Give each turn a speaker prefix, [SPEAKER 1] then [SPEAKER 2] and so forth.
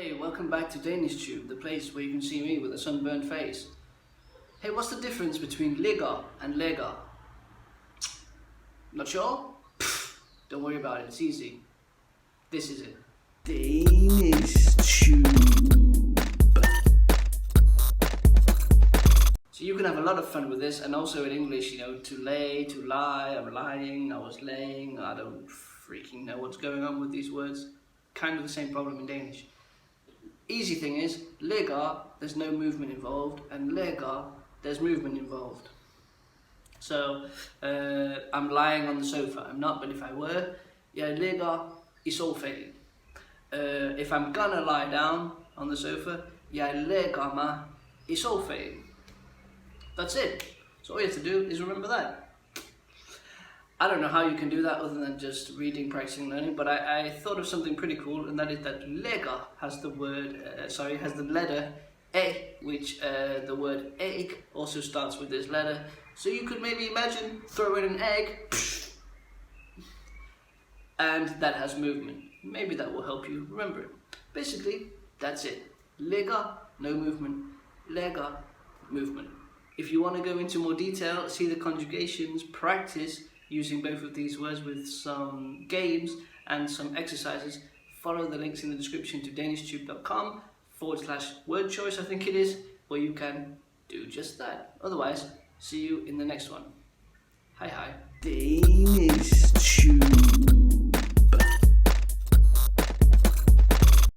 [SPEAKER 1] Hey, welcome back to DanishTube, the place where you can see me with a sunburned face. Hey, what's the difference between ligger and lægger? Not sure? Don't worry about it, it's easy. This is it. DanishTube. So you can have a lot of fun with this, and also in English, you know, to lay, to lie, I'm lying, I was laying, I don't freaking know what's going on with these words. Kind of the same problem in Danish. Easy thing is, ligger, there's no movement involved, and lægger, there's movement involved. So, I'm lying on the sofa. I'm not, but if I were, jeg ligger I sofaen. If I'm gonna lie down on the sofa, jeg lægger mig I sofaen. That's it. So all you have to do is remember that. I don't know how you can do that other than just reading, practicing, learning, but I thought of something pretty cool, and that is that lægger has the word, has the letter A, which the word egg also starts with this letter. So you could maybe imagine throwing an egg, and that has movement. Maybe that will help you remember it. Basically, that's it. Lægger, no movement. Lægger, movement. If you want to go into more detail, see the conjugations, practice using both of these words with some games and some exercises, follow the links in the description to DanishTube.com/word choice, I think it is, where you can do just that. Otherwise, see you in the next one. Hi hi. DanishTube.